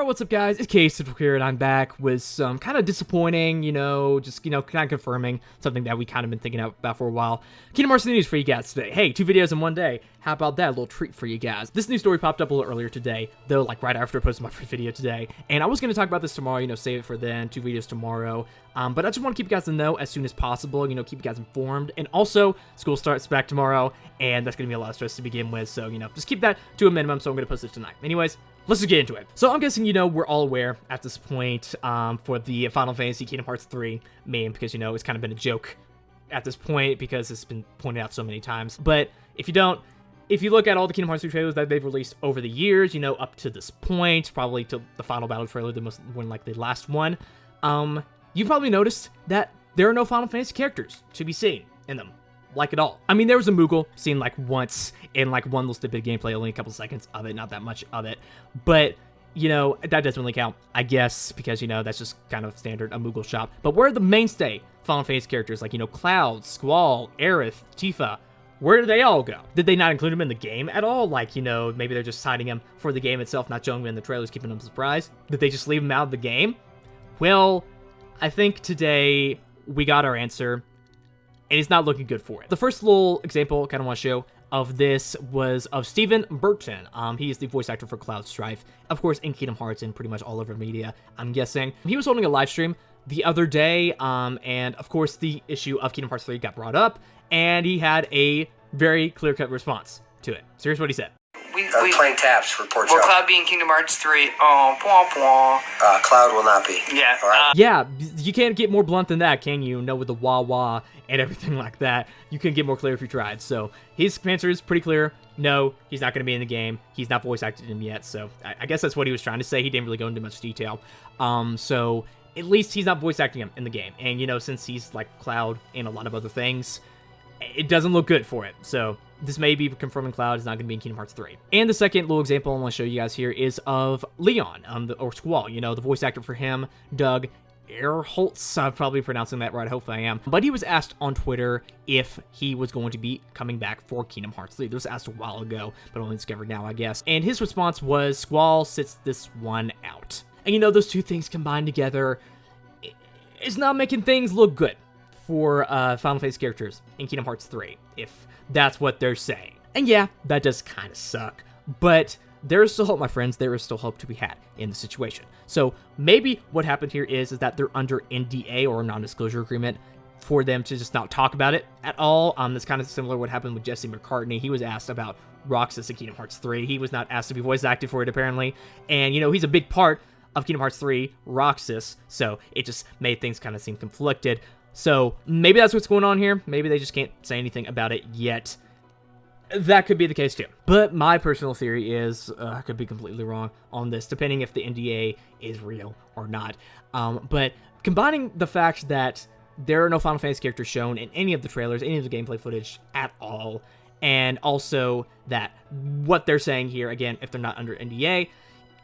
Alright, what's up guys, it's Casey here, and I'm back with some kind of disappointing, kind of confirming something that we kind of been thinking about for a while. Keenan Parsley news for you guys today. Hey, 2 videos in one day. How about that? A little treat for you guys. This news story popped up a little earlier today, though, like right after I posted my first video today. And I was going to talk about this tomorrow, save it for then, 2 videos tomorrow. But I just want to keep you guys in the know as soon as possible, keep you guys informed. And also, school starts back tomorrow, and that's going to be a lot of stress to begin with. So, just keep that to a minimum, so I'm going to post it tonight. Anyways, let's just get into it. So I'm guessing, we're all aware at this point for the Final Fantasy Kingdom Hearts 3 meme, because, it's kind of been a joke at this point because it's been pointed out so many times. But if you don't, if you look at all the Kingdom Hearts 3 trailers that they've released over the years, up to this point, probably to the final battle trailer, the most one, like the last one, you probably noticed that there are no Final Fantasy characters to be seen in them. Like at all. I mean, there was a Moogle seen like once in like one little snippet of gameplay, only a couple seconds of it, not that much of it. But, that doesn't really count, I guess, because, that's just kind of standard, a Moogle shop. But where are the mainstay Final Fantasy characters like, Cloud, Squall, Aerith, Tifa? Where do they all go? Did they not include them in the game at all? Like, maybe they're just hiding them for the game itself, not showing them in the trailers, keeping them surprised? Did they just leave them out of the game? Well, I think today we got our answer. And it's not looking good for it. The first little example I kind of want to show of this was of Stephen Burton. He is the voice actor for Cloud, Strife, of course, in Kingdom Hearts and pretty much all over media, I'm guessing. He was holding a live stream the other day, and of course, the issue of Kingdom Hearts 3 got brought up, and he had a very clear-cut response to it. So here's what he said. We playing taps for Port Will Cloud be in Kingdom Hearts 3? Oh, pwah, pwah. Cloud will not be. Yeah. All right. Yeah, you can't get more blunt than that, can you? With the wah-wah and everything like that. You couldn't get more clear if you tried. So his answer is pretty clear. No, he's not going to be in the game. He's not voice acted him yet. So I guess that's what he was trying to say. He didn't really go into much detail. So at least he's not voice acting him in the game. And, since he's like Cloud and a lot of other things, it doesn't look good for it. So this may be confirming Cloud is not going to be in Kingdom Hearts 3. And the second little example I want to show you guys here is of Leon, or Squall, the voice actor for him, Doug Erholtz. I'm probably pronouncing that right. Hopefully I am. But he was asked on Twitter if he was going to be coming back for Kingdom Hearts 3. This was asked a while ago, but only discovered now, I guess. And his response was, Squall sits this one out. And those two things combined together is not making things look good for Final Fantasy characters in Kingdom Hearts 3, if that's what they're saying. And yeah, that does kind of suck, but there is still hope, my friends. There is still hope to be had in the situation. So maybe what happened here is that they're under NDA, or a non-disclosure agreement, for them to just not talk about it at all. That's kind of similar to what happened with Jesse McCartney. He was asked about Roxas in Kingdom Hearts 3. He was not asked to be voice acted for it, apparently. And, he's a big part of Kingdom Hearts 3, Roxas, so it just made things kind of seem conflicted. So maybe that's what's going on here. Maybe they just can't say anything about it yet. That could be the case too. But my personal theory is, I could be completely wrong on this, depending if the NDA is real or not. But combining the fact that there are no Final Fantasy characters shown in any of the trailers, any of the gameplay footage at all, and also that what they're saying here, again, if they're not under NDA,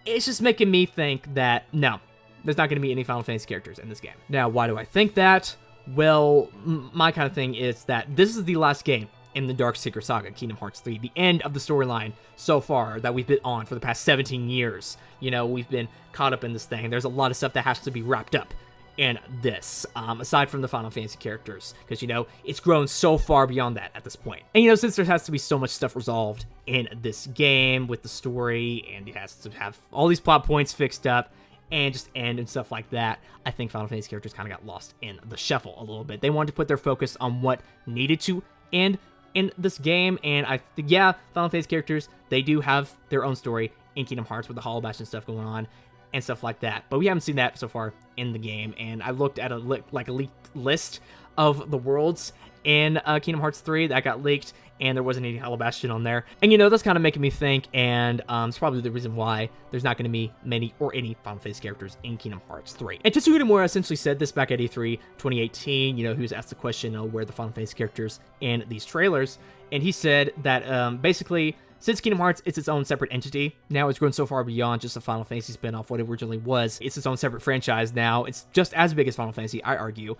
it's just making me think that, no, there's not going to be any Final Fantasy characters in this game. Now, why do I think that? Well, my kind of thing is that this is the last game in the Darkseeker saga, Kingdom Hearts 3, the end of the storyline so far that we've been on for the past 17 years. We've been caught up in this thing. There's a lot of stuff that has to be wrapped up in this, aside from the Final Fantasy characters, because, it's grown so far beyond that at this point. And, since there has to be so much stuff resolved in this game with the story, and it has to have all these plot points fixed up, and just end and stuff like that, I think Final Fantasy characters kind of got lost in the shuffle a little bit. They wanted to put their focus on what needed to end in this game, and I think, yeah, Final Fantasy characters, they do have their own story in Kingdom Hearts with the Hollow Bastion stuff going on and stuff like that, but we haven't seen that so far in the game. And I looked at a leaked list of the worlds in Kingdom Hearts 3 that got leaked, and there wasn't any Hollow Bastion on there. And, that's kind of making me think, and it's probably the reason why there's not going to be many or any Final Fantasy characters in Kingdom Hearts 3. And Tetsuya Nomura essentially said this back at E3 2018. He was asked the question, where are the Final Fantasy characters in these trailers? And he said that, basically, since Kingdom Hearts is its own separate entity, now it's grown so far beyond just a Final Fantasy spinoff, what it originally was. It's its own separate franchise now. It's just as big as Final Fantasy, I argue.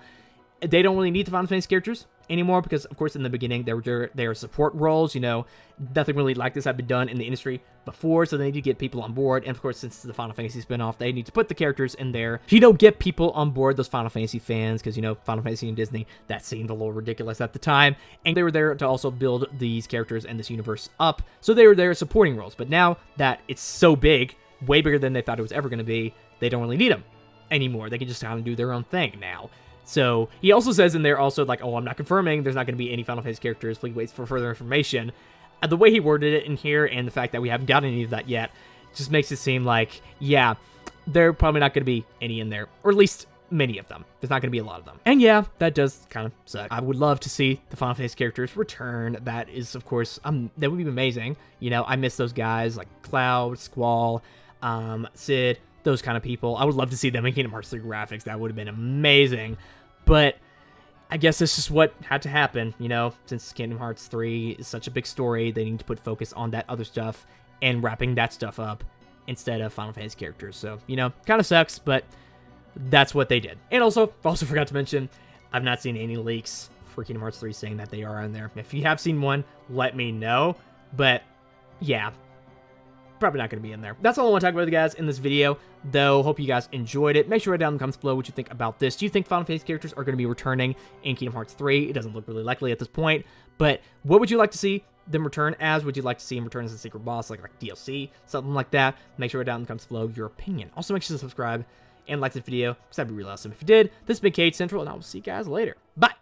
they don't really need the Final Fantasy characters anymore because, of course, in the beginning, they were support roles. You know, nothing really like this had been done in the industry before, so they need to get people on board. And, of course, since it's the Final Fantasy spinoff, they need to put the characters in there. You know, get people on board, those Final Fantasy fans, because, you know, Final Fantasy and Disney, that seemed a little ridiculous at the time. And they were there to also build these characters and this universe up, so they were there supporting roles. But now that it's so big, way bigger than they thought it was ever going to be, they don't really need them anymore. They can just kind of do their own thing now. So he also says in there also like, oh, I'm not confirming there's not going to be any Final Fantasy characters. Please wait for further information. The way he worded it in here and the fact that we haven't gotten any of that yet just makes it seem like, yeah, there probably not going to be any in there, or at least many of them. There's not going to be a lot of them. And yeah, that does kind of suck. I would love to see the Final Fantasy characters return. That is, of course, that would be amazing. You know, I miss those guys like Cloud, Squall, Sid, those kind of people. I would love to see them in Kingdom Hearts 3 graphics. That would have been amazing. But I guess it's just what had to happen, you know, since Kingdom Hearts 3 is such a big story, they need to put focus on that other stuff and wrapping that stuff up instead of Final Fantasy characters. So, you know, kind of sucks, but that's what they did. And also forgot to mention, I've not seen any leaks for Kingdom Hearts 3 saying that they are on there. If you have seen one, let me know. But yeah, probably not going to be in there. That's all I want to talk about with you guys in this video, though. Hope you guys enjoyed it. Make sure to write down in the comments below what you think about this. Do you think Final Fantasy characters are going to be returning in Kingdom Hearts 3? It doesn't look really likely at this point, but what would you like to see them return as? Would you like to see them return as a secret boss, like DLC, something like that? Make sure to write down in the comments below your opinion. Also, make sure to subscribe and like this video, because that'd be really awesome if you did. This has been Cade Central, and I will see you guys later. Bye!